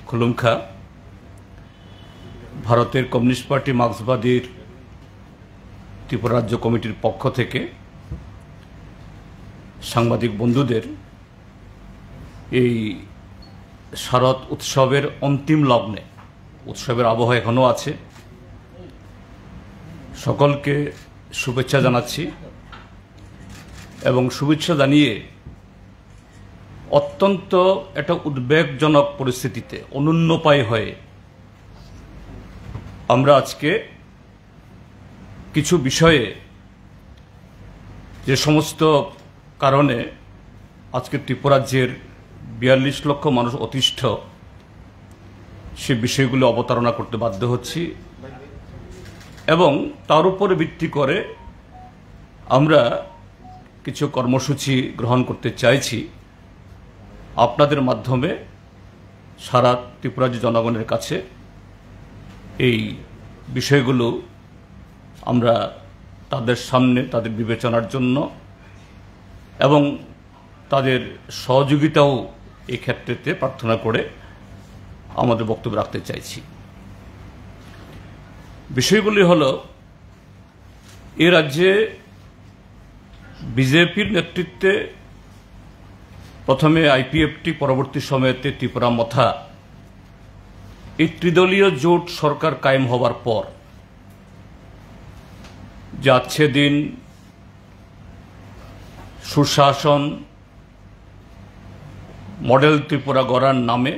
খুলুমখা ভারতের communist party মার্ক্সবাদীর Tripura রাজ্য কমিটির পক্ষ থেকে সাংবাদিক বন্ধুদের এই শারদ উৎসবের অন্তিম লগ্নে, উৎসবের আবহ এখনও আছে, সকলকে শুভেচ্ছা জানাচ্ছি এবং শুভেচ্ছা জানিয়ে অত্যন্ত একটা উদ্বেগজনক পরিস্থিতিতে অনুন্নপায় হয়ে আমরা আজকে কিছু বিষয়ে যে সমস্ত কারণে আজকে ত্রিপুরাজ্যের ৪২ লক্ষ মানুষ অতিষ্ঠ, সে বিষয়গুলো অবতারণা করতে বাধ্য হচ্ছি এবং তার উপরে ভিত্তি করে আমরা কিছু কর্মসূচি গ্রহণ করতে চাইছি আপনাদের মাধ্যমে সারা ত্রিপুরাজ্য জনগণের কাছে। এই বিষয়গুলো আমরা তাদের সামনে তাদের বিবেচনার জন্য এবং তাদের সহযোগিতাও এই ক্ষেত্রেতে প্রার্থনা করে আমাদের বক্তব্য রাখতে চাইছি। বিষয়গুলি হলো, এ রাজ্যে বিজেপির নেতৃত্বে প্রথমে আইপিএফটি, পরবর্তী সময়েতে ত্রিপুরা মথা, এই ত্রিদলীয় জোট সরকার কায়েম হবার পর যাচ্ছে দিন সুশাসন মডেল ত্রিপুরা গড়ার নামে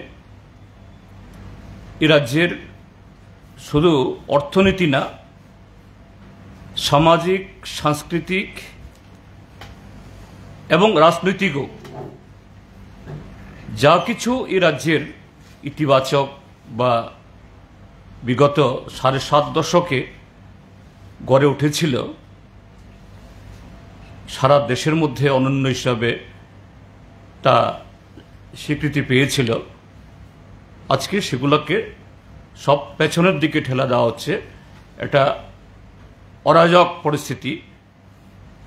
এ রাজ্যের শুধু অর্থনীতি না, সামাজিক, সাংস্কৃতিক এবং রাজনৈতিকও যা কিছু এ রাজ্যের ইতিবাচক বা বিগত ৭.৫ দশকে গড়ে উঠেছিল, সারা দেশের মধ্যে অনন্য হিসাবে তা স্বীকৃতি পেয়েছিল, আজকে সেগুলোকে সব পেছনের দিকে ঠেলা দেওয়া হচ্ছে। একটা অরাজক পরিস্থিতি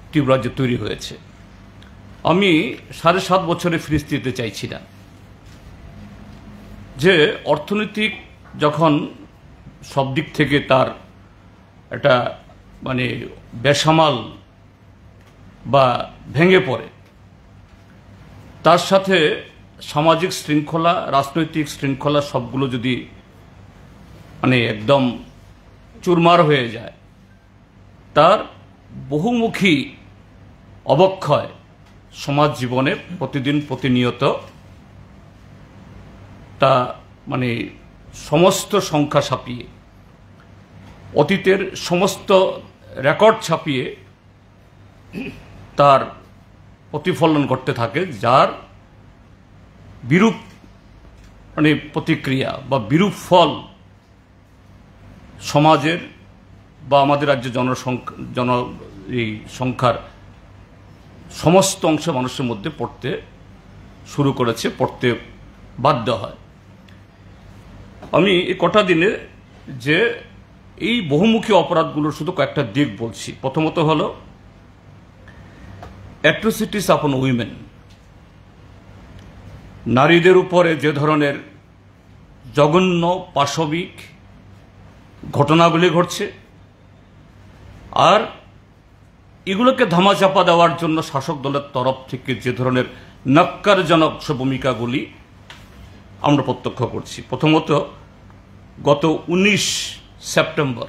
ত্রিপুরাজ্যে তৈরি হয়েছে। আমি ৭.৫ বছরে ফিরে যেতে চাইছি না, যে অর্থনৈতিক যখন সব দিক থেকে তার একটা বেসামাল বা ভেঙে পড়ে, তার সাথে সামাজিক শৃঙ্খলা, রাজনৈতিক শৃঙ্খলা সবগুলো যদি একদম চুরমার হয়ে যায়, তার বহুমুখী অবক্ষয় সমাজ জীবনে প্রতিদিন প্রতিনিয়ত তা সমস্ত সংখ্যা ছাপিয়ে, অতীতের সমস্ত রেকর্ড ছাপিয়ে তার প্রতিফলন ঘটতে থাকে, যার বিরূপ প্রতিক্রিয়া বা বিরূপ ফল সমাজের বা আমাদের রাজ্যের সংখ্যার সমস্ত অংশ মানুষের মধ্যে পড়তে শুরু করেছে, পড়তে বাধ্য হয়। আমি এই কটা দিনে যে এই বহুমুখী অপরাধগুলোর শুধু কয়েকটা দিক বলছি। প্রথমত হলো অ্যাট্রোসিটিস আপন উইমেন, নারীদের উপরে যে ধরনের জঘন্য পাশবিক ঘটনাগুলি ঘটছে, আর এগুলোকে ধামাচাপা দেওয়ার জন্য শাসক দলের তরফ থেকে যে ধরনের ন্যক্কারজনক ভূমিকাগুলি আমরা প্রত্যক্ষ করছি। প্রথমত, গত ১৯ সেপ্টেম্বর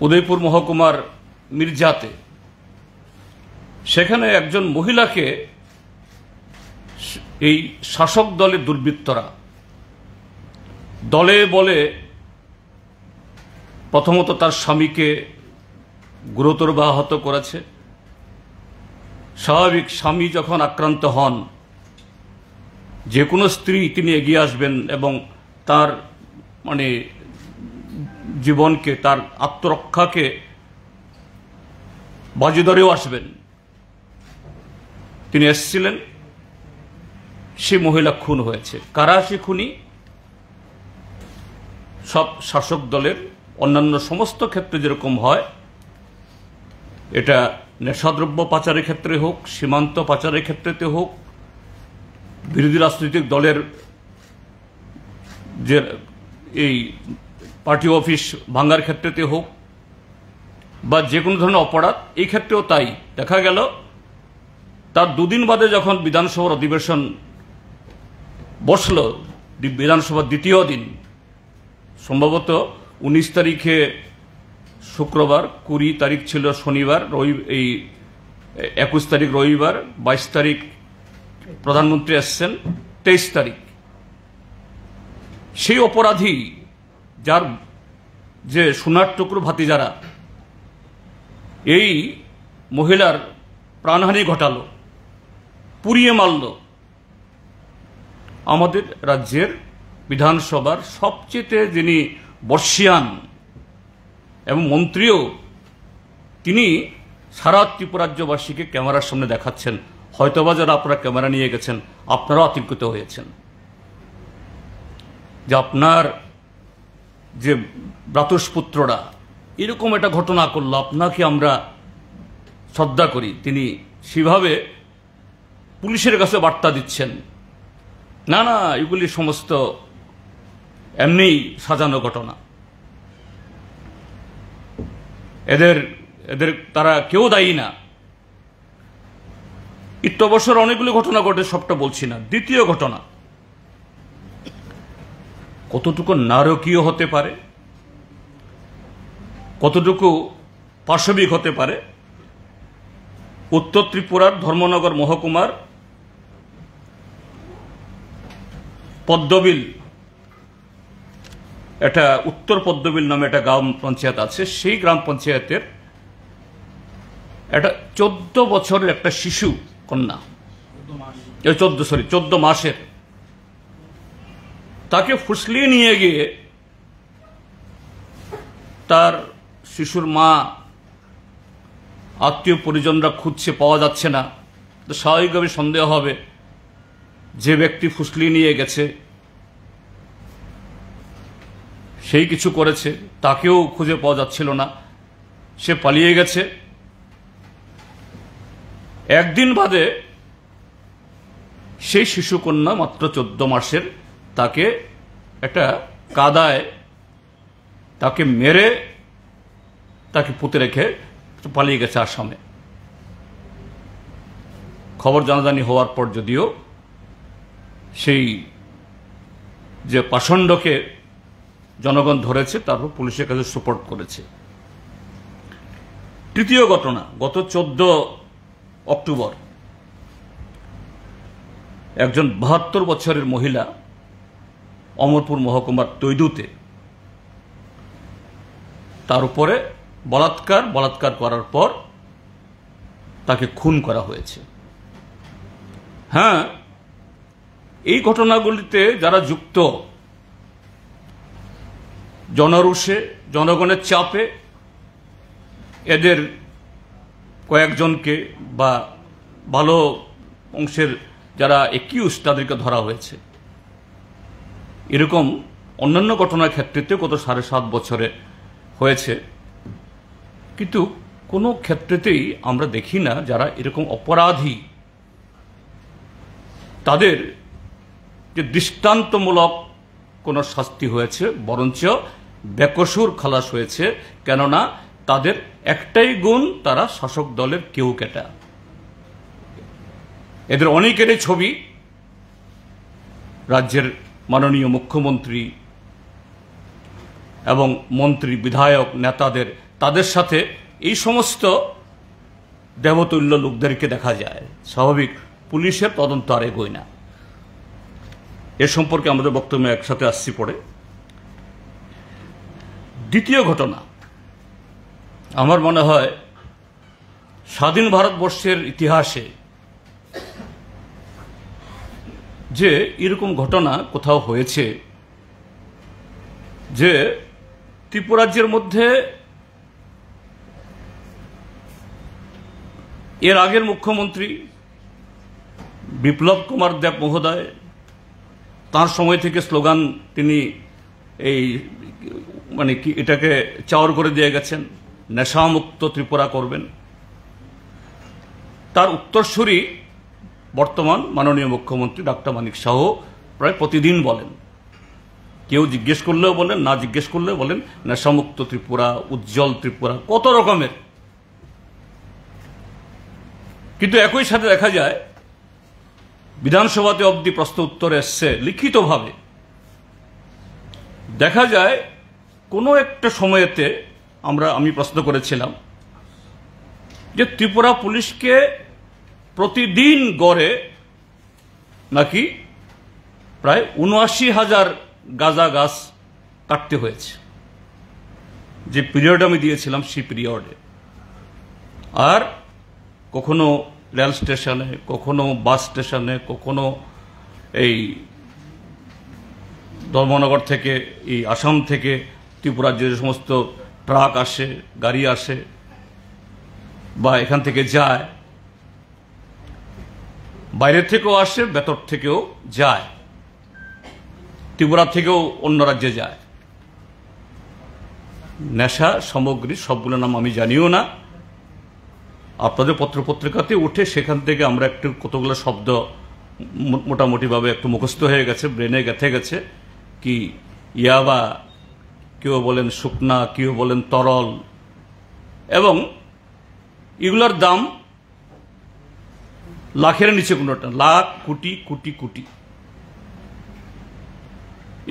উদয়পুর মহকুমার মির্জাতে, সেখানে একজন মহিলাকে এই শাসক দলের দুর্বৃত্তরা দলে বলে প্রথমত তার স্বামীকে গুরুতর আহত করেছে। স্বাভাবিক, স্বামী যখন আক্রান্ত হন, যে কোনো স্ত্রী তিনি এগিয়ে আসবেন এবং তার জীবনকে, তার আত্মরক্ষাকে বাজি ধরেও আসবেন। তিনি এসেছিলেন, সে মহিলা খুন হয়েছে। কারা সে খুনি? সব শাসক দলের অন্যান্য সমস্ত ক্ষেত্রে যেরকম হয়, এটা নেশাদ্রব্য পাচারের ক্ষেত্রে হোক, সীমান্ত পাচারের ক্ষেত্রেতে হোক, বিরোধী রাজনৈতিক দলের যে এই পার্টি অফিস ভাঙ্গার ক্ষেত্রেতে হোক বা যে কোনো ধরনের অপরাধ, এই ক্ষেত্রেও তাই দেখা গেল। তার দুদিন বাদে যখন বিধানসভার অধিবেশন বসল, বিধানসভার দ্বিতীয় দিন, সম্ভবত 19 তারিখে শুক্রবার, 20 তারিখ ছিল শনিবার, এই 21 তারিখ রবিবার, 22 তারিখ প্রধানমন্ত্রী আসছেন, 23 তারিখ সেই অপরাধী যার যে সোনার টুকরো ভাতিজারা এই মহিলার প্রাণহানি ঘটালো, পুড়িয়ে মারল, আমাদের রাজ্যের বিধানসভার সবচেয়ে যিনি বর্ষিয়ান এবং মন্ত্রীও, তিনি সারা ত্রিপুরাজ্যবাসীকে ক্যামেরার সামনে দেখাচ্ছেন। হয়তোবা যারা আপনারা ক্যামেরা নিয়ে গেছেন আপনারাও আতঙ্কিত হয়েছেন যে আপনার যে ভ্রাতুষ্পুত্ররা এরকম একটা ঘটনা করলো, আপনাকে আমরা শ্রদ্ধা করি। তিনি সেভাবে পুলিশের কাছে বার্তা দিচ্ছেন, না না এগুলি সমস্ত এমনি সাজানো ঘটনা, এদের তারা কেউ দায়ী না। ইত্যবসর অনেকগুলো ঘটনা ঘটে, সবটা বলছি না। দ্বিতীয় ঘটনা কতটুকু নারকীয় হতে পারে, কতটুকু পাশবিক হতে পারে, উত্তর ত্রিপুরার ধর্মনগর মহকুমার পদ্মবিল, এটা উত্তর পদ্মবিল নামে একটা গ্রাম পঞ্চায়েত আছে। সেই গ্রাম পঞ্চায়েতের একটা 14 বছরের একটা শিশু কন্যা, 14 মাসের, তাকে ফুসলিয়ে নিয়ে গিয়ে তার শিশুর মা, আত্মীয় পরিজনরা খুঁজছে, পাওয়া যাচ্ছে না। তো স্বাভাবিকভাবে সন্দেহ হবে যে ব্যক্তি ফুসলিয়ে নিয়ে গেছে সেই কিছু করেছে, তাকেও খুঁজে পাওয়া যাচ্ছিল না, সে পালিয়ে গেছে। একদিন বাদে সেই শিশুকন্যা মাত্র 14 মাসের, তাকে একটা কাদায় তাকে মেরে তাকে পুঁতে রেখে পালিয়ে গেছে আসামে। খবর জানাজানি হওয়ার পর যদিও সেই যে পাষণ্ডকে জনগণ ধরেছে, তারপর পুলিশের কাছে সুপোর্ট করেছে। তৃতীয় ঘটনা, গত 14 অক্টোবর একজন 72 বছরের মহিলা অমরপুর মহকুমার তৈদুতে, তার উপরে বলাৎকার করার পর তাকে খুন করা হয়েছে। হ্যাঁ, এই ঘটনাগুলিতে যারা যুক্ত, জনরোষে, জনগণের চাপে এদের কয়েকজনকে বা ভালো অংশের যারা একিউজ তাদেরকে ধরা হয়েছে। এরকম অন্যান্য ঘটনার ক্ষেত্রেতে গত 7.5 বছরে হয়েছে, কিন্তু কোনো ক্ষেত্রেতেই আমরা দেখি না যারা এরকম অপরাধী তাদের যে দৃষ্টান্তমূলক কোনো শাস্তি হয়েছে, বরঞ্চ বেকসুর খালাস হয়েছে। কেননা তাদের একটাই গুণ, তারা শাসক দলের কেউ কেটা। এদের অনেকেরই ছবি রাজ্যের মাননীয় মুখ্যমন্ত্রী এবং মন্ত্রী, বিধায়ক, নেতাদের, তাদের সাথে এই সমস্ত দেবতুল্য লোকদেরকে দেখা যায়। স্বাভাবিক, পুলিশের তদন্ত আর এগোয় না। এ সম্পর্কে আমাদের বক্তব্য একসাথে আসছি পড়ে। দ্বিতীয় ঘটনা, আমার মনে হয় স্বাধীন ভারতবর্ষের ইতিহাসে যে এরকম ঘটনা কোথাও হয়েছে যে ত্রিপুরাজ্যের মধ্যে এর আগের মুখ্যমন্ত্রী বিপ্লব কুমার দেব মহোদয়, তার সময় থেকে স্লোগান তিনি এই মানে কি এটাকে চাওর করে দিয়ে গেছেন, নেশামুক্ত ত্রিপুরা করবেন। তার উত্তরসূরি বর্তমান মাননীয় মুখ্যমন্ত্রী ডক্টর মানিক সাহ প্রায় প্রতিদিন বলেন। কেউ জিজ্ঞেস করলেও বলেন, না জিজ্ঞেস করলেও বলেন নেশামুক্ত ত্রিপুরা, উজ্জ্বল ত্রিপুরা, কত রকমের। কিন্তু একই সাথে দেখা যায় বিধানসভাতে অবধি প্রশ্ন উত্তর এসছে লিখিতভাবে, দেখা যায় কোনো একটা সময়েতে আমি প্রশ্ন করেছিলাম যে ত্রিপুরা পুলিশকে প্রতিদিন গড়ে নাকি প্রায় ৭৯,০০০ গাঁজা গাছ কাটতে হয়েছে। যে পিরিয়ড আমি দিয়েছিলাম সেই পিরিয়ডে। আর কখনো রেল স্টেশনে, কখনো বাস স্টেশনে, কখনো এই ধর্মনগর থেকে, এই আসাম থেকে ত্রিপুরার যে সমস্ত ট্রাক আসে, গাড়ি আসে বা এখান থেকে যায়, বাইরে থেকেও আসে, ভেতর থেকেও যায়, ত্রিপুরা থেকেও অন্য রাজ্যে যায়। নেশা সামগ্রী সবগুলোর নাম আমি জানিও না, আপনাদের পত্রপত্রিকাতে উঠে সেখান থেকে আমরা একটু কতগুলো শব্দ মোটামুটিভাবে একটু মুখস্থ হয়ে গেছে, ব্রেনে গেঁথে গেছে। কি ইয়াবা, কেউ বলেন শুকনা, কেউ বলেন তরল, এবং এগুলোর দাম লাখের নিচে কোনোটা, লাখ, কোটি কোটি কোটি,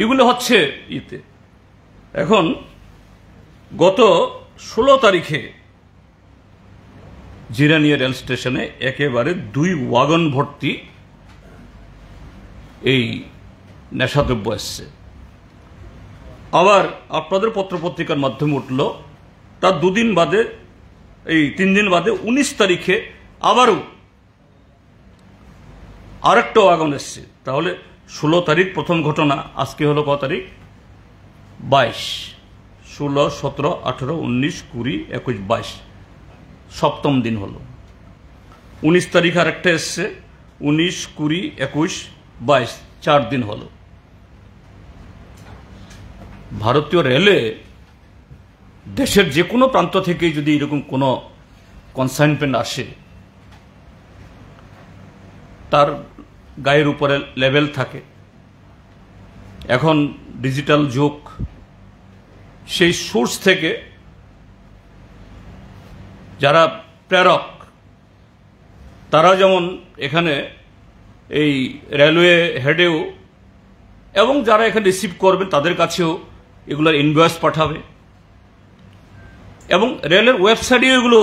এগুলো হচ্ছে ইতে। এখন গত 16 তারিখে জিরানিয়া রেল স্টেশনে একেবারে 2 ওয়াগন ভর্তি এই নেশাদ্রব্য এসছে। আবার আপনাদের পত্রপত্রিকার মাধ্যমে উঠল, তার 2 দিন বাদে, এই 3 দিন বাদে 19 তারিখে আবারও আরেকটা ওয়াগন এসছে। তাহলে 16 তারিখ প্রথম ঘটনা, আজকে হলো কত তারিখ? 22, 16, 17, 18, 19, 20, 21, 22, সপ্তম দিন হলো। 19 তারিখ আরেকটা এসছে, 19, 20, 21, 22, 4 দিন হলো। ভারতীয় রেলে দেশের যে কোনো প্রান্ত থেকে যদি এরকম কোনো কনসাইনমেন্ট আসে, তার গায়ের উপরে লেভেল থাকে। এখন ডিজিটাল যুগ, সেই সোর্স থেকে যারা প্রেরক তারা যেমন এখানে এই রেলওয়ে হেডেও এবং যারা এখানে রিসিভ করবেন তাদের কাছেও এগুলোর ইনভয়েস পাঠাবে, এবং রেলের ওয়েবসাইটে এগুলো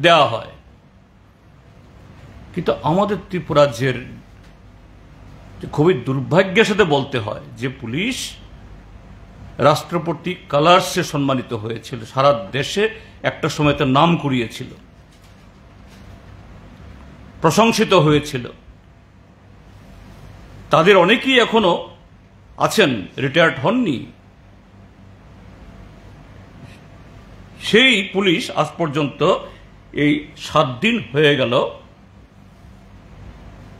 দেওয়া হয়। কিন্তু আমাদের ত্রিপুরা রাজ্যের খুবই দুর্ভাগ্যের সাথে বলতে হয় যে পুলিশ রাষ্ট্রপতি কালার্সে সম্মানিত হয়েছিল, সারা দেশে একটা সময় তার নাম কুড়িয়েছিল, প্রশংসিত হয়েছিল। তাদের অনেকেই এখনো আছেন, রিটায়ার্ড হননি। সেই পুলিশ আজ পর্যন্ত এই 7 দিন হয়ে গেল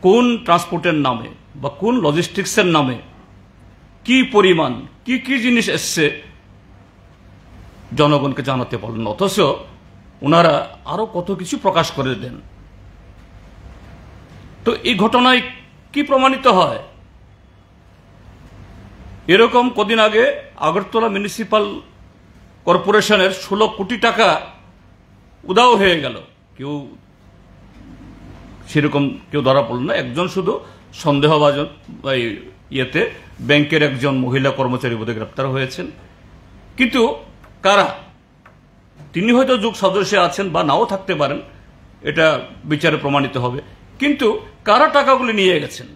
কোন ট্রান্সপোর্টের নামে বা কোন লজিস্টিক্সের নামে কি পরিমাণ কি কি জিনিস এসছে জনগণকে জানাতে পারলেন, অথচ ওনারা আরো কত কিছু প্রকাশ করে দেন। তো এই ঘটনায় কি প্রমাণিত হয়? এরকম কদিন আগে আগরতলা মিউনিসিপাল কর্পোরেশনের 16 কোটি টাকা উধাও হয়ে গেল। সেরকম কেউ ধরা পড়ল না, একজন শুধু সন্দেহভাজন ইয়েতে ব্যাংকের একজন মহিলা কর্মচারী বোধহয় গ্রেপ্তার হয়েছেন। কিন্তু কারা? তিনি হয়তো যোগ সদস্য আছেন বা নাও থাকতে পারেন, এটা বিচারে প্রমাণিত হবে। কিন্তু কারা টাকাগুলি নিয়ে গেছেন?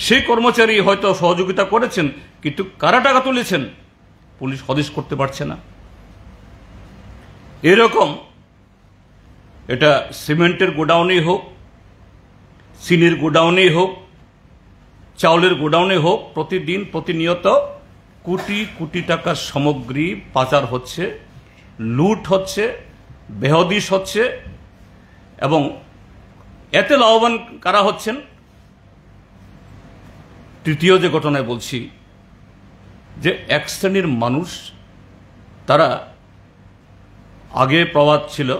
সেই কর্মচারী হয়তো সহযোগিতা করেছেন, কিন্তু কারা টাকা তুলেছেন পুলিশ হদিশ করতে পারছে না। এরকম এটা সিমেন্টের গোডাউনেই হোক, চিনির গোডাউনেই হোক, চাউলের গোডাউনে হোক, প্রতিদিন প্রতিনিয়ত কোটি কোটি টাকার সামগ্রী পাচার হচ্ছে, লুট হচ্ছে, বেহদিশ হচ্ছে। এবং এতে লাভবান কারা হচ্ছেন? তৃতীয় যে ঘটনায় বলছি, যে এক শ্রেণীর মানুষ, তারা আগে প্রবাদ ছিল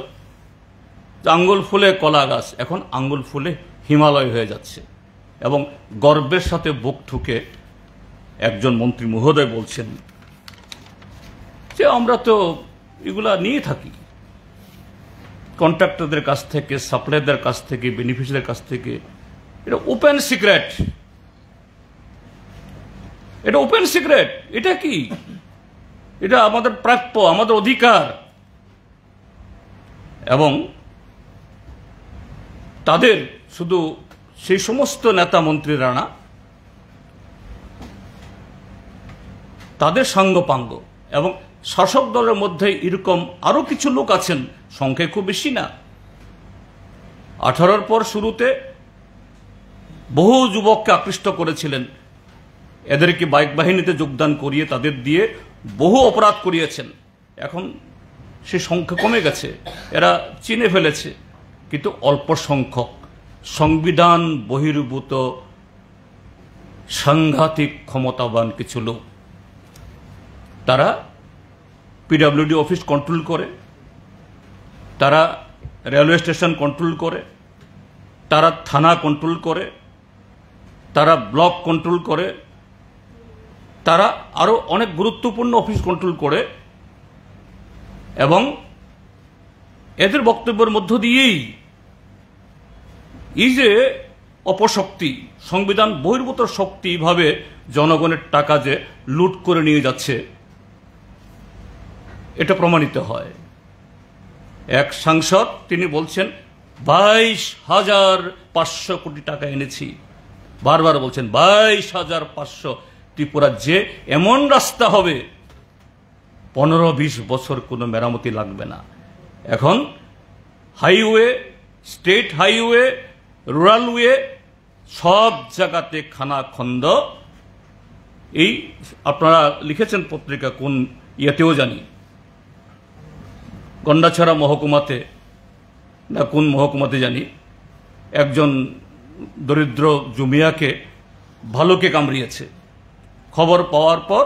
আঙ্গুল ফুলে কলা গাছ এখন আঙ্গুল ফুলে হিমালয় হয়ে যাচ্ছে। এবং গর্বের সাথে বুক ঠুকে একজন মন্ত্রী মহোদয় বলছেন যে আমরা তো এগুলা নিয়ে থাকি কন্ট্রাক্টরদের কাছ থেকে, সাপ্লাইয়ারদের কাছ থেকে, বেনিফিশিয়ারিদের কাছ থেকে। এটা ওপেন সিক্রেট, এটা ওপেন সিক্রেট। এটা কি? এটা আমাদের প্রাপ্য, আমাদের অধিকার। এবং তাদের শুধু সেই সমস্ত নেতা মন্ত্রীরা না, তাদের সাঙ্গপাঙ্গ এবং শাসক দলের মধ্যে এরকম আরো কিছু লোক আছেন, সংখ্যায় খুব বেশি না। 18-র পর শুরুতে বহু যুবককে আকৃষ্ট করেছিলেন, এদেরকে বাইক বাহিনীতে যোগদান করিয়ে তাদের দিয়ে বহু অপরাধ করিয়েছেন। এখন সে সংখ্যা কমে গেছে, এরা চিনে ফেলেছে। কিন্তু অল্প সংখ্যক সংবিধান বহির্ভূত সাংঘাতিক ক্ষমতাবান কিছু লোক, তারা পিডব্লিউডি অফিস কন্ট্রোল করে, তারা রেলওয়ে স্টেশন কন্ট্রোল করে, তারা থানা কন্ট্রোল করে, তারা ব্লক কন্ট্রোল করে, তারা আরো অনেক গুরুত্বপূর্ণ অফিস কন্ট্রোল করে। এবং এদের বক্তব্যের মধ্য দিয়েই এই যে অপশক্তি, সংবিধান বহির্ভূত শক্তি ভাবে জনগণের টাকা যে লুট করে নিয়ে যাচ্ছে, এটা প্রমাণিত হয়। এক সাংসদ তিনি বলছেন 22,500 কোটি টাকা এনেছি, বারবার বলছেন 22,500। ত্রিপুরা যে এমন রাস্তা হবে 15-20 বছর কোনো মেরামতি লাগবে না। এখন হাইওয়ে, স্টেট হাইওয়ে, রুরালওয়ে সব জায়গাতে খানাখন্দ। এই আপনারা লিখেছেন পত্রিকা, কোন ইয়েতেও জানি, গন্ডাছড়া মহকুমাতে না কোন মহকুমাতে জানি, একজন দরিদ্র জুমিয়াকে ভালুকে কামড়িয়েছে। খবর পাওয়ার পর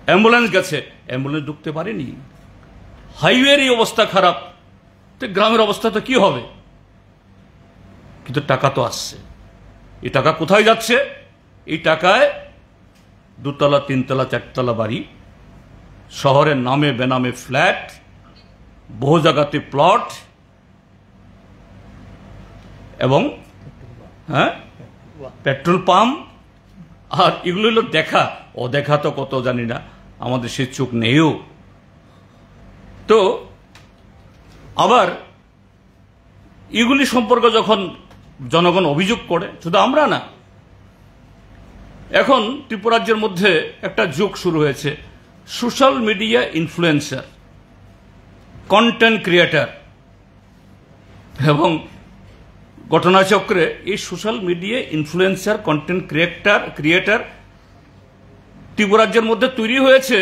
অ্যাম্বুলেন্স গেছে, অ্যাম্বুলেন্স ঢুকতে পারেনি। হাইওয়ের এই অবস্থা খারাপ, তো গ্রামের অবস্থা তো কি হবে? কিন্তু টাকা তো আসছে। এই টাকা কোথায় যাচ্ছে? এই টাকায় 2তলা, 3তলা, 4তলা বাড়ি, শহরের নামে বেনামে ফ্ল্যাট, বহু জায়গাতে প্লট, এবং পেট্রোল পাম্প। আর এগুলো হলো দেখা, অদেখা তো কত জানি না, আমাদের সে চোখ নেইও। তো আবার এগুলি সম্পর্কে যখন জনগণ অভিযোগ করে, শুধু আমরা না, এখন ত্রিপুরাজ্যের মধ্যে একটা যুগ শুরু হয়েছে, social media influencer, content creator. এবং ঘটনাচক্রে এই social media influencer, content creator ত্রিপুরাজ্যের মধ্যে তৈরি হয়েছে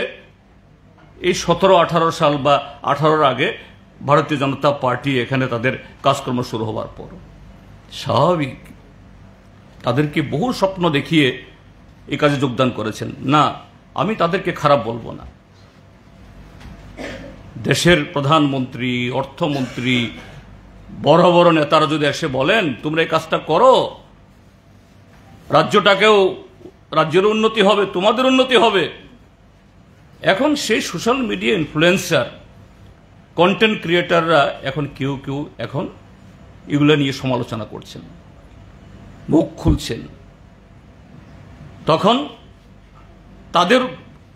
এই 17-18 সাল বা 18-র আগে ভারতীয় জনতা পার্টি এখানে তাদের কাজকর্ম শুরু হওয়ার পর। স্বাভাবিক, তাদেরকে বহু স্বপ্ন দেখিয়ে এই কাজে যোগদান করেছেন। না, আমি তাদেরকে খারাপ বলবো না। দেশের প্রধানমন্ত্রী, অর্থমন্ত্রী, বড় বড় নেতারা যদি এসে বলেন তোমরা এই কাজটা করো, রাজ্যটাকেও, রাজ্যের উন্নতি হবে, তোমাদের উন্নতি হবে। এখন সেই সোশ্যাল মিডিয়া ইনফ্লুয়েন্সার, কন্টেন্ট ক্রিয়েটাররা এখন কেউ কেউ এখন এগুলো নিয়ে সমালোচনা করছেন, মুখ খুলছেন। তখন তাদের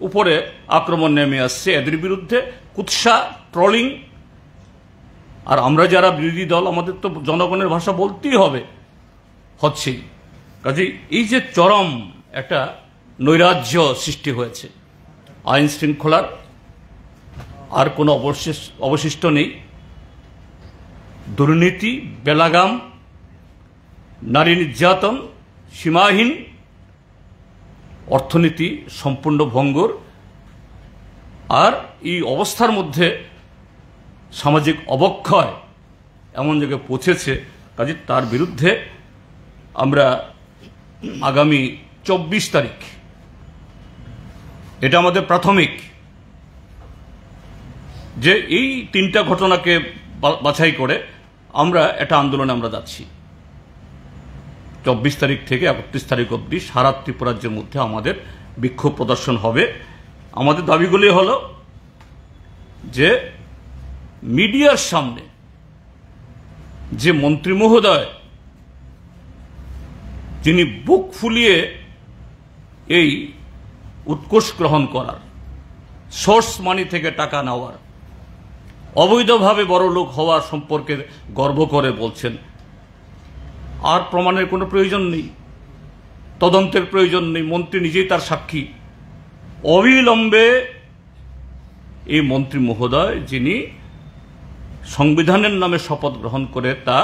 উপরে আক্রমণ নেমে আসছে, এদের বিরুদ্ধে কুৎসা, ট্রলিং। আর আমরা যারা বিরোধী দল, আমাদের তো জনগণের ভাষা বলতেই হবে, হচ্ছেই। কাজেই এই যে চরম একটা নৈরাজ্য সৃষ্টি হয়েছে, আইন শৃঙ্খলার আর কোনো অবশিষ্ট নেই। দুর্নীতি, বেলাগাম, নারী নির্যাতন সীমাহীন, অর্থনীতি সম্পূর্ণ ভঙ্গুর। আর এই অবস্থার মধ্যে সামাজিক অবক্ষয় এমন জায়গায় পৌঁছেছে, কাজে তার বিরুদ্ধে আমরা আগামী 24 তারিখ, এটা আমাদের প্রাথমিক যে এই তিনটা ঘটনাকে বাছাই করে আমরা একটা আন্দোলনে আমরা যাচ্ছি। 24 তারিখ থেকে 31 তারিখ অবধি সারা ত্রিপুরা রাজ্যের মধ্যে আমাদের বিক্ষোভ প্রদর্শন হবে। আমাদের দাবিগুলি হলো যে মিডিয়ার সামনে যে মন্ত্রী মহোদয় যিনি বুক ফুলিয়ে এই উৎকোষ গ্রহণ করার, সোর্স মানি থেকে টাকা নেওয়ার, অবৈধভাবে বড় লোক হওয়ার সম্পর্কে গর্ব করে বলছেন, আর প্রমাণের কোনো প্রয়োজন নেই, তদন্তের প্রয়োজন নেই, মন্ত্রী নিজেই তার সাক্ষী। অবিলম্বে এই মন্ত্রী মহোদয় যিনি সংবিধানের নামে শপথ গ্রহণ করে তা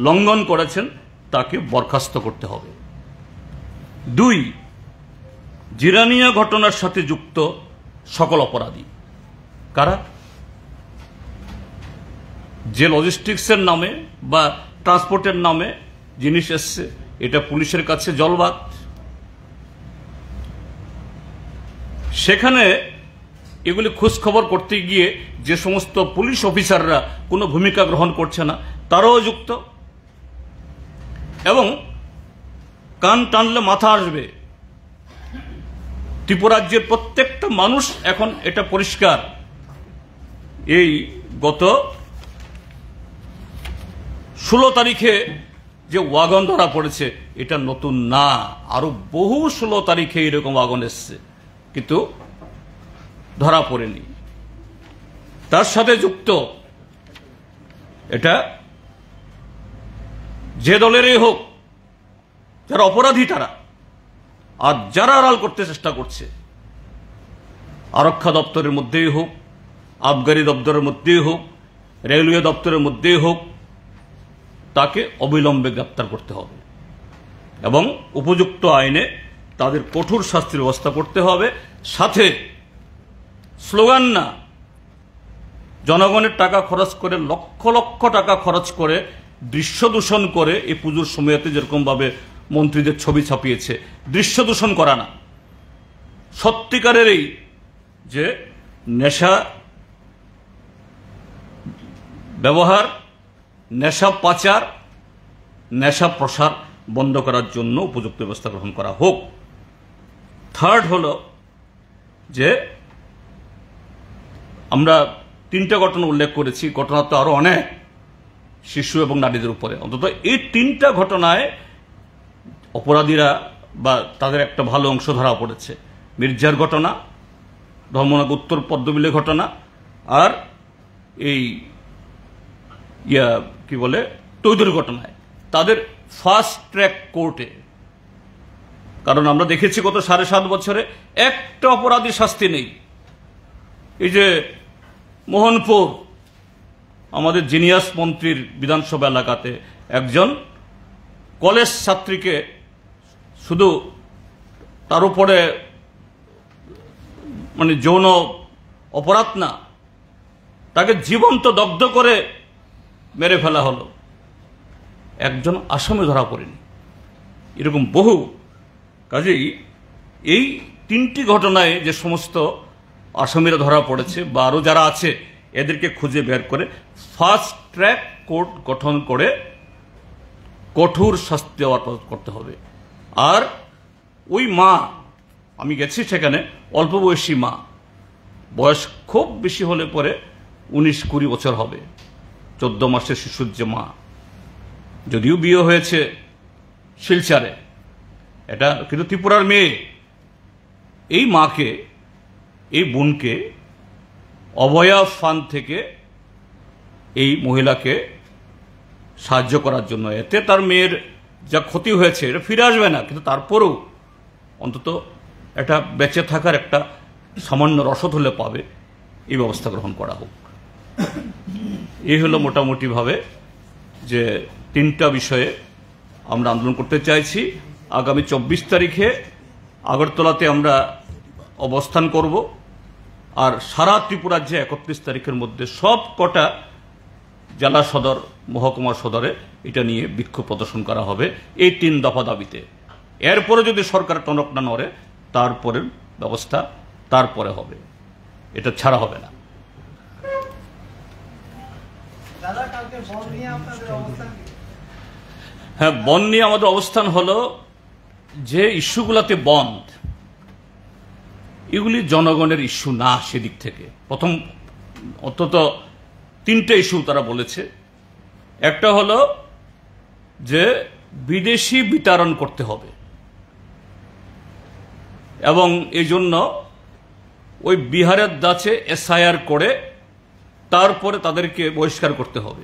লঙ্ঘন করেছেন তাকে বরখাস্ত করতে হবে। 2, জিরানিয়া ঘটনার সাথে যুক্ত সকল অপরাধী কারা, যে লজিস্টিক্সের নামে বা ট্রান্সপোর্টের নামে জিনিস এসছে, এটা পুলিশের কাছে জলবাদ। সেখানে এগুলি খোঁজ খবর করতে গিয়ে যে সমস্ত পুলিশ অফিসাররা কোনো ভূমিকা গ্রহণ করছে না তারাও যুক্ত। এবং কান টানলে মাথা আসবে, ত্রিপুরা রাজ্যের প্রত্যেকটা মানুষ এখন এটা পরিষ্কার, এই গত 16 তারিখে যে ওয়াগন ধরা পড়েছে এটা নতুন না, আরো বহু 16 তারিখে এরকম ওয়াগন এসছে কিন্তু ধরা পড়েনি। তার সাথে যুক্ত এটা যে দলেরই হোক, যারা অপরাধী তারা, আর যারা আড়াল করতে চেষ্টা করছে, আরক্ষা দপ্তরের মধ্যেই হোক, আবগারি দপ্তরের মধ্যেই হোক, রেলওয়ে দপ্তরের মধ্যেই হোক, তাকে অবিলম্বে গ্রেপ্তার করতে হবে এবং উপযুক্ত আইনে তাদের কঠোর শাস্তির ব্যবস্থা করতে হবে। সাথে স্লোগান না, জনগণের টাকা খরচ করে, লক্ষ লক্ষ টাকা খরচ করে, দৃশ্য দূষণ করে, এই পুজোর সময়তে যেরকম ভাবে মন্ত্রীদের ছবি ছাপিয়েছে, দৃশ্য দূষণ করা না, সত্যিকারের এই যে নেশা ব্যবহার, নেশা পাচার, নেশা প্রসার বন্ধ করার জন্য উপযুক্ত ব্যবস্থা গ্রহণ করা হোক। 3rd হলো যে আমরা 3টা ঘটনা উল্লেখ করেছি, ঘটনা তো আরো অনেক, শিশু এবং নারীদের উপরে। অন্তত এই 3টা ঘটনায় অপরাধীরা বা তাদের একটা ভালো অংশ ধরা পড়েছে। মির্জার ঘটনা, ধর্মনগর উত্তর পদ্মবিলের ঘটনা, আর এই কি বলে তৈদুর ঘটনায় তাদের ফাস্ট ট্র্যাক কোর্টে। কারণ আমরা দেখেছি গত 7.5 বছরে একটা অপরাধী শাস্তি নেই। এই যে মোহনপুর আমাদের জিনিয়াস মন্ত্রীর বিধানসভা এলাকাতে একজন কলেজ ছাত্রীকে শুধু তার উপরে মানে যৌন অপরাধ না, তাকে জীবন্ত দগ্ধ করে মেরে ফেলা হলো, একজন আসামি ধরা পড়েনি। এরকম বহু, কাজেই এই 3টি ঘটনায় যে সমস্ত আসামিরা ধরা পড়েছে বা আরো যারা আছে এদেরকে খুঁজে বের করে ফাস্ট ট্র্যাক কোর্ট গঠন করে কঠোর শাস্তি দেওয়ার করতে হবে। আর ওই মা, আমি গেছি সেখানে, অল্প বয়সী মা, বয়স খুব বেশি হলে পরে 19-20 বছর হবে, 14 মাসের শিশুর যে মা, যদিও বিয়ে হয়েছে শিলচরে, এটা কিন্তু ত্রিপুরার মেয়ে। এই মাকে, এই বোনকে অভয়া ফান্ড থেকে এই মহিলাকে সাহায্য করার জন্য, এতে তার মেয়ের যা ক্ষতি হয়েছে এটা ফিরে আসবে না, কিন্তু তারপরেও অন্তত এটা বেঁচে থাকার একটা সামান্য রসদ হলে পাবে, এই ব্যবস্থা গ্রহণ করা হোক। এই হলো মোটামুটিভাবে যে 3টা বিষয়ে আমরা আন্দোলন করতে চাইছি। আগামী 24 তারিখে আগরতলাতে আমরা অবস্থান করব, আর সারা ত্রিপুরা যে 31 তারিখের মধ্যে সব কটা জেলা সদর, মহকুমা সদরে এটা নিয়ে বিক্ষোভ প্রদর্শন করা হবে এই 3 দফা দাবিতে। এরপরে যদি সরকার টনক না নড়ে তারপরের ব্যবস্থা তারপরে হবে, এটা ছাড়া হবে না। হ্যাঁ, বন নিয়ে আমাদের অবস্থান হলো যে ইস্যুগুলোতে বন্ধ, এগুলি জনগণের ইস্যু না। সেদিক থেকে প্রথম অন্তত 3টে ইস্যু তারা বলেছে। একটা হলো যে বিদেশি বিতরণ করতে হবে এবং এই জন্য ওই বিহারের দাচে এসআইআর করে তারপরে তাদেরকে বহিষ্কার করতে হবে।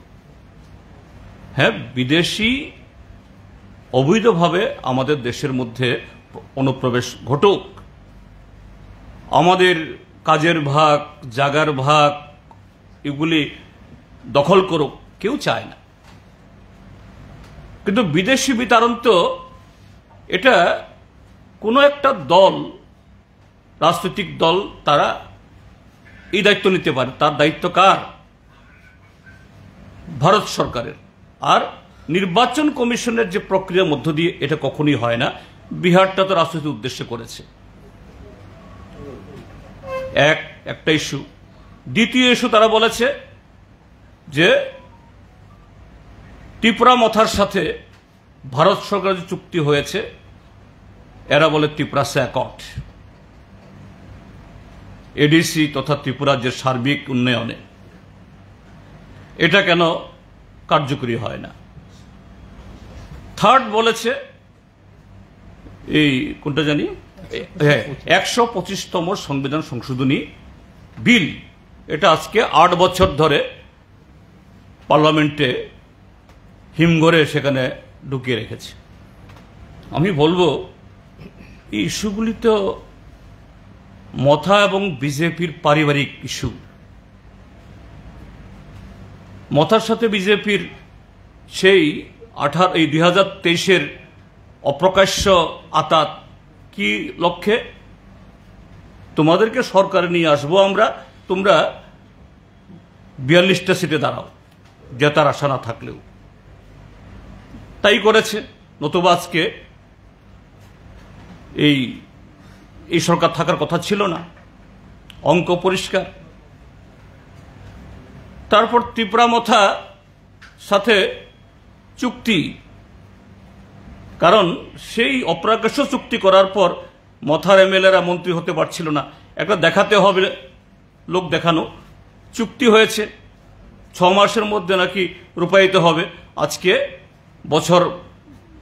হ্যাঁ, বিদেশি অবৈধভাবে আমাদের দেশের মধ্যে অনুপ্রবেশ ঘটুক, আমাদের কাজের ভাগ, জাগার ভাগ এগুলি দখল করুক, কেউ চায় না। কিন্তু বিদেশি বিতরণ তো এটা কোনো একটা দল, রাজনৈতিক দল, তারা এই দায়িত্ব নিতে পারে। তার দায়িত্ব কার? ভারত সরকারের। আর নির্বাচন কমিশনের যে প্রক্রিয়ার মধ্য দিয়ে এটা কখনোই হয় না। বিহারটা তো রাজনৈতিক উদ্দেশ্যে করেছে। একটা ইস্যু। দ্বিতীয় ইস্যু, তারা বলেছে যে ত্রিপুরা মথার সাথে ভারত সরকারের যে চুক্তি হয়েছে, এরা বলে ত্রিপুরা অ্যাকর্ড, এডিসি তথা ত্রিপুরার যে সার্বিক উন্নয়নে, এটা কেন কার্যকরী হয় না। থার্ড বলেছে এই কোনটা জানি, 125তম সংবিধান সংশোধনী বিল, এটা আজকে 8 বছর ধরে পার্লামেন্টে হিমঘরে সেখানে ঢুকিয়ে রেখেছে। আমি বলবো এই ইস্যুগুলি তো মথা এবং বিজেপির পারিবারিক ইস্যু। মথার সাথে বিজেপির সেই 2023-এর অপ্রকাশ্য আতাত, কি লক্ষ্যে? তোমাদেরকে সরকারে নিয়ে আসবো আমরা, তোমরা 42টা সিটে দাঁড়াও, জেতার আশা না থাকলেও। তাই করেছে, নতুবা আজকে এই সরকার থাকার কথা ছিল না। অঙ্ক পরিষ্কার। তারপর ত্রিপুরা মথা সাথে চুক্তি, কারণ সেই অপ্রকাশ্য চুক্তি করার পর মথার এমএলএরা মন্ত্রী হতে পারছিল না। একটা দেখাতে হবে, লোক দেখানো। চুক্তি হয়েছে, 6 মাসের মধ্যে নাকি রূপায়িত হবে। আজকে বছর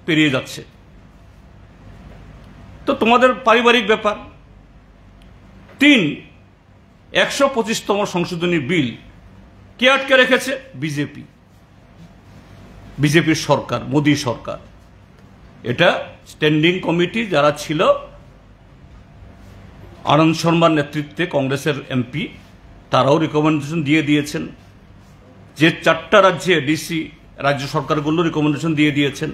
পেরিয়ে যাচ্ছে। তো তোমাদের পারিবারিক ব্যাপার। 3, 125তম সংশোধনী বিল কে আটকে রেখেছে? বিজেপির সরকার, মোদী সরকার। এটা স্ট্যান্ডিং কমিটি যারা ছিল, আনন্দ শর্মার নেতৃত্বে কংগ্রেসের এমপি, তারাও রিকমেন্ডেশন দিয়ে দিয়েছেন। যে 4টা রাজ্যে ডিসি, রাজ্য সরকারগুলো রিকমেন্ডেশন দিয়ে দিয়েছেন।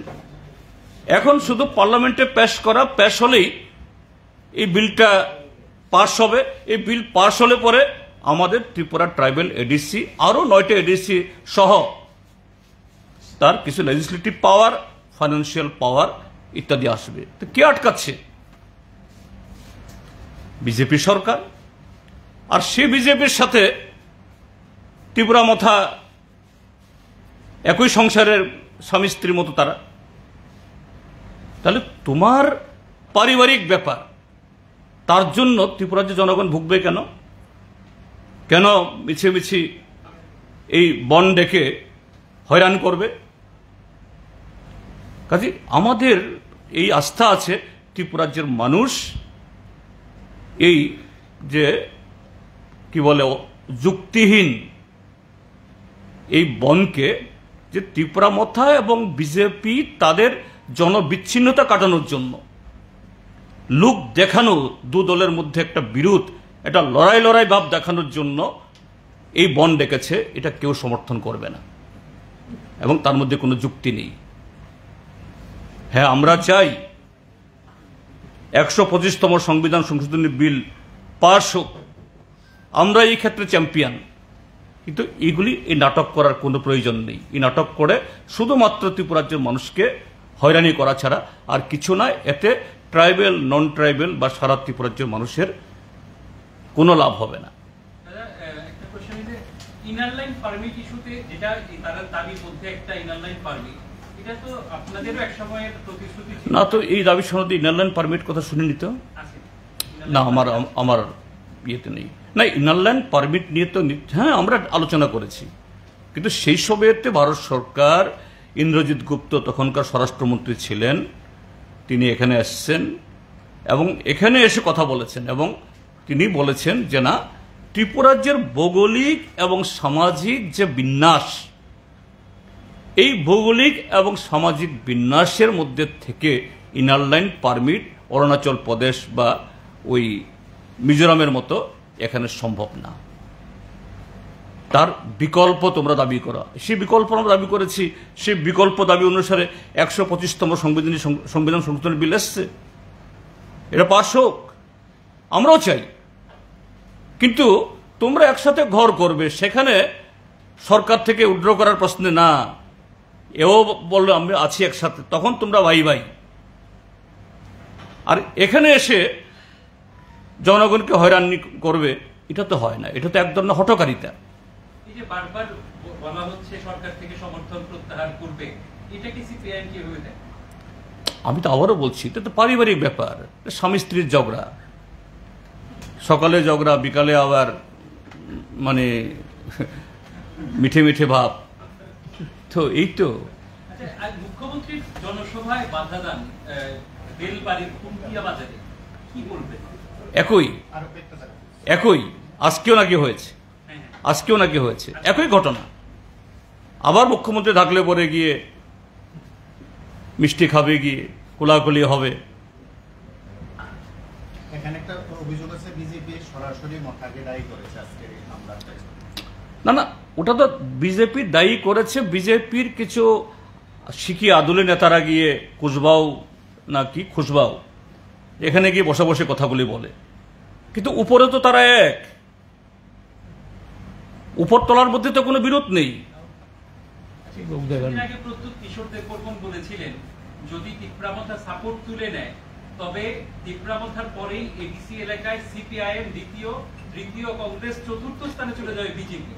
এখন শুধু পার্লামেন্টে পেশ হলেই এই বিলটা পাস হবে। এই বিল পাস হলে পরে আমাদের ত্রিপুরা ট্রাইবাল এডিসি, আরো 9টা এডিসি সহ তার কিছু লেজিসলেটিভ পাওয়ার, ফাইন্যান্সিয়াল পাওয়ার ইত্যাদি আসবে। তো কে আটকাচ্ছে? বিজেপি সরকার। আর সে বিজেপির সাথে ত্রিপুরা মথা একই সংসারের স্বামী স্ত্রীর মতো তারা। তাহলে তোমার পারিবারিক ব্যাপার, তার জন্য ত্রিপুরার যে জনগণ ভুগবে কেন? কেন মিছিমিছি এই বন ডেকে হয়রান করবে? কাজে আমাদের এই আস্থা আছে ত্রিপুরা রাজ্যের মানুষ এই যে কি বলে যুক্তিহীন এই বনকে, যে ত্রিপুরা মথা এবং বিজেপি তাদের জনবিচ্ছিন্নতা কাটানোর জন্য, লুক দেখানো, দু দলের মধ্যে একটা বিরোধ, এটা লড়াই ভাব দেখানোর জন্য এই বন ডেকেছে, এটা কেউ সমর্থন করবে না এবং তার মধ্যে কোনো যুক্তি নেই। হ্যাঁ, আমরা চাই 125তম সংবিধান সংশোধনী বিল পাস হোক, আমরা এই ক্ষেত্রে চ্যাম্পিয়ন। কিন্তু এই নাটক করার কোনো প্রয়োজন নেই। এই নাটক করে শুধুমাত্র ত্রিপুরা রাজ্যের মানুষকে হয়রানি করা ছাড়া আর কিছু নয়। এতে ট্রাইবেল, নন ট্রাইবেল বা সারা ত্রিপুরা রাজ্যের মানুষের কোনো লাভ হবে না। ইনার লাইন পারমিট ইস্যুতে যেটা তারা দাবির মধ্যে একটা ইনার লাইন পারমিট, এটা তো আপনাদেরও এক সময়ের প্রতিশ্রুতি ছিল না। তো এই দাবি সনদে ইনার লাইন পারমিট কথা শুনিনি তো। আছে। না, আমার ইয়েতে নেই। না, ইনার লাইন পারমিট নিয়ে তো হ্যাঁ আমরা আলোচনা করেছি, কিন্তু সেই সময়তে ভারত সরকার, ইন্দ্রজিৎ গুপ্ত তখনকার স্বরাষ্ট্রমন্ত্রী ছিলেন, তিনি এখানে এসেছেন এবং এখানে এসে কথা বলেছেন এবং তিনি বলেছেন যে না, ত্রিপুরাজ্যের ভৌগোলিক এবং সামাজিক যে বিন্যাস, এই ভৌগোলিক এবং সামাজিক বিন্যাসের মধ্যে থেকে inner line permit Arunachal Pradesh বা ওই মিজোরামের মতো এখানে সম্ভব না। তার বিকল্প তোমরা দাবি করা, সেই বিকল্প আমরা দাবি করেছি। সেই বিকল্প দাবি অনুসারে 125তম সংবিধান সংশোধন বিল এসছে, এটা পাস হোক, আমরাও চাই। কিন্তু তোমরা একসাথে ঘর করবে, সেখানে সরকার থেকে উইথড্র করার প্রশ্নে না, এও বললো আমরা আছি একসাথে, তখন তোমরা ভাই ভাই। আর এখানে এসে জনগণকে হয়রানি করবে, এটা তো হয় না, এটা তো এক ধরনের হঠকারিতা। এই যে বারবার বলা হচ্ছে সরকার থেকে সমর্থন প্রত্যাহার করবে, এটা কি সিপিআইএম কিভাবে দেয়? আমি তো আবারও বলছি, এটা তো পারিবারিক ব্যাপার, স্বামী স্ত্রীর ঝগড়া, সকালে ঝগড়া, বিকালে আবার মানে মিঠে মিঠে ভাব, তো এই তো। আচ্ছা, আজ মুখ্যমন্ত্রীর জনসভায় বাধা দান বেলবাড়ির কুমকিয়া বাজারে, কি বলবেন? একই আজকেও নাকি হয়েছে, একই ঘটনা। আবার মুখ্যমন্ত্রী থাকলে পরে গিয়ে মিষ্টি খাবে, গিয়ে কোলাকুলি হবে। এখানে একটা অভিযোগ আছে বিজেপি সরাসরি মথাকে দায়ী করেছে আজকের এই মামলাতে। না, ওটা তো বিজেপি দায়ী করেছে। বিজেপির কিছু শিখি আদুলি নেতারা গিয়ে কুচবাও নাকি খুশবাও এখানে গিয়ে বসে বসে কথাগুলি বলে, কিন্তু উপরে তো তারা এক, উপর তলার মধ্যে তো কোনো বিরোধ নেই। আগে প্রত্যুত কিশোর দেববর্মন বলেছিলেন যদি তিপ্রামথা সাপোর্ট তুলে নেয়, তবে তিপ্রামথার পরেই এডিসি এলাকায় সিপিআইএম দ্বিতীয়, তৃতীয় কংগ্রেস চতুর্থ স্থানে চলে যাবে বিজেপি।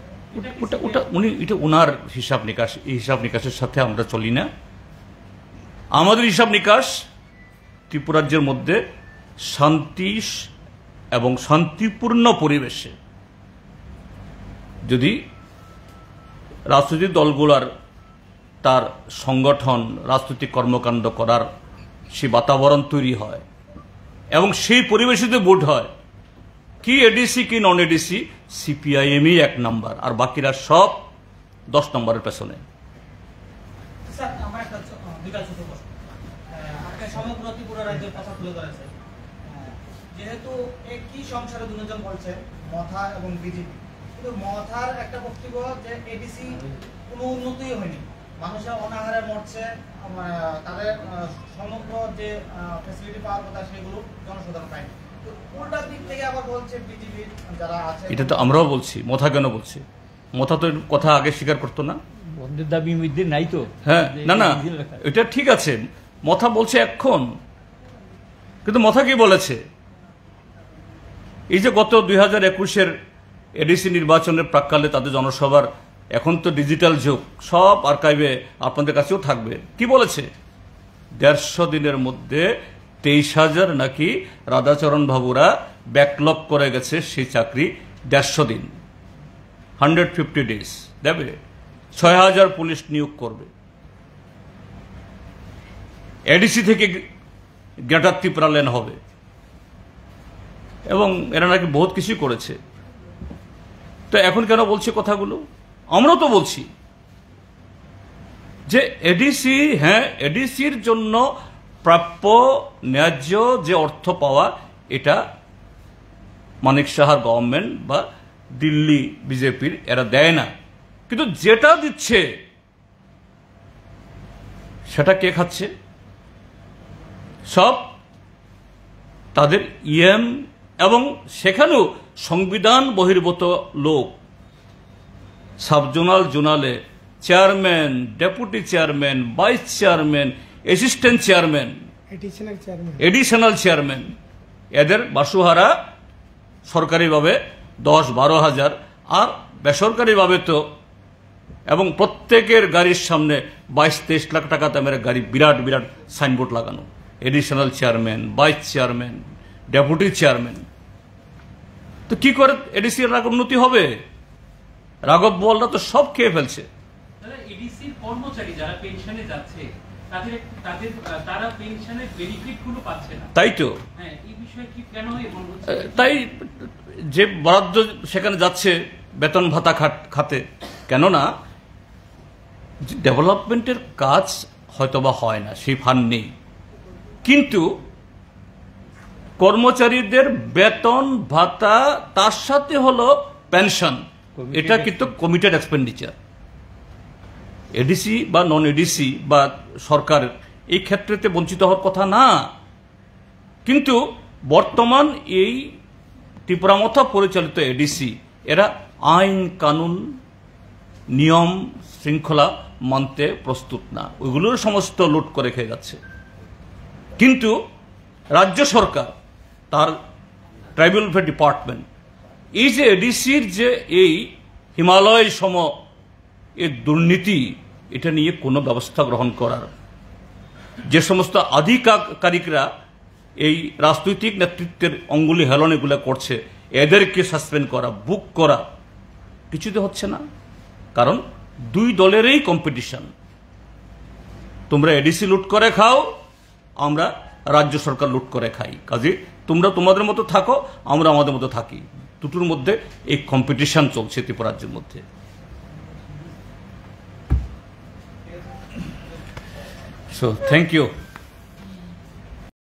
এটা ওনার হিসাব নিকাশ, এই হিসাব নিকাশের সাথে আমরা চলি না। আমাদের হিসাব নিকাশ ত্রিপুরাজ্যের মধ্যে শান্তি এবং শান্তিপূর্ণ পরিবেশে যদি রাজনৈতিক দলগুলার তার সংগঠন, রাজনৈতিক কর্মকাণ্ড করার সেই বাতাবরণ তৈরি হয় এবং সেই পরিবেশে যদি ভোট হয়, কি এডিসি কি নন এডিসি, সিপিআইএমই 1 নাম্বার, আর বাকিরা সব 10 নম্বরের পেছনে। স্যার, আমার একটা দুইটা ছোট প্রশ্ন। আপনি সমগ্র ত্রিপুরা রাজ্যের কথা তুলে ধরেছেন, যেহেতু একই সংসারে দুজন বলছেন, মথা এবং বিজেপি, কিন্তু মথার একটা বক্তব্য যে এডিসি কোনো উন্নতিই হয়নি, মানুষের অনাহারে মরছে, তাদের সমগ্র যে ফ্যাসিলিটি পাওয়ার কথা সেগুলো জনসাধারণ পায়নি। উল্টা দিক থেকে আবার বলছে বিজেপি যারা আছে, এটা তো আমরাও বলছি। মথা কেন বলছে? মথা তো কথা আগে স্বীকার করতো না। বন্ধের দাবি মধ্যে নাই তো। হ্যাঁ, না, এটা ঠিক আছে, মথা বলছে এখন, কিন্তু মথা কি বলেছে? এই যে গত 2021-এর এডিসি নির্বাচনের প্রাক্কালে তাদের জনসভার, এখন তো ডিজিটাল যুগ, সব আর্কাইভে আপনাদের কাছেও থাকবে, কি বলেছে? 150 দিনের মধ্যে 23,000 নাকি রাধাচরণ বাবুরা ব্যাকলগ করে গেছে সেই চাকরি, 150 দিন, 150 ডেজ দেবে, 6,000 পুলিশ নিয়োগ করবে, এডিসি থেকে গ্রেটার ত্রিপুরা লেন হবে, এবং এরা নাকি বহুত কিছুই করেছে। তো এখন কেন বলছে কথাগুলো? আমরাও তো বলছি যে এডিসি, হ্যাঁ, এডিসির জন্য প্রাপ্য ন্যায্য যে অর্থ পাওয়া, এটা মানিক সাহার গভর্নমেন্ট বা দিল্লি বিজেপির এরা দেয় না, কিন্তু যেটা দিচ্ছে সেটা কে খাচ্ছে? সব তাদের ইএম, এবং সেখানেও সংবিধান বহির্ভূত লোক, সাবজোনাল জোনালে chairman, deputy chairman, vice chairman, assistant chairman, additional chairman, এদের বাসুহারা সরকারিভাবে 10-12 হাজার, আর বেসরকারিভাবে তো, এবং প্রত্যেকের গাড়ির সামনে 22-23 লাখ টাকা দামের গাড়ি, বিরাট বিরাট সাইনবোর্ড লাগানো, additional chairman, vice chairman, deputy chairman. তো কি করে এডিসি এর উন্নতি হবে? রাঘব বোয়ালরা তো সব খেয়ে ফেলছে। এডিসির কর্মচারী যারা পেনশনে যাচ্ছে তারা পেনশনের বেনিফিট গুলো পাচ্ছে না, তাই তো। হ্যাঁ, এই বিষয়ে কি কেন এমন হচ্ছে? তাই যে বরাদ্দ সেখানে যাচ্ছে বেতন ভাতা খাতে, কেননা ডেভেলপমেন্টের কাজ হয়তোবা হয় না, সেই ফান্ড নেই, কিন্তু কর্মচারীদের বেতন ভাতা তার সাথে হলো পেনশন, এটা কিন্তু কমিটেড এক্সপেন্ডিচার। এডিসি বা নন এডিসি বা সরকার এই ক্ষেত্রেতে বঞ্চিত হওয়ার কথা না, কিন্তু বর্তমান এই ত্রিপুরামথা পরিচালিত এডিসি এরা আইন কানুন নিয়ম শৃঙ্খলা মানতে প্রস্তুত না, ওইগুলোর সমস্ত লুট করে খেয়ে যাচ্ছে। কিন্তু রাজ্য সরকার তার ট্রাইবাল ওয়েলফেয়ার ডিপার্টমেন্ট এই যে এডিসির যে এই হিমালয় সম এর দুর্নীতি, এটা নিয়ে কোনো ব্যবস্থা গ্রহণ করার, যে সমস্ত আধিকারিকরা এই রাজনৈতিক নেতৃত্বের অঙ্গুলি হেলন এগুলো করছে, এদেরকে সাসপেন্ড করা, বুক করা, কিছুতে হচ্ছে না। কারণ দুই দলেরই কম্পিটিশন, তোমরা এডিসি লুট করে খাও, আমরা রাজ্য সরকার লুট করে খাই, কাজে তোমরা তোমাদের মতো থাকো, আমরা আমাদের মতো থাকি, দুটোর মধ্যে এই কম্পিটিশন চলছে ত্রিপুরা রাজ্যের মধ্যে। So thank you.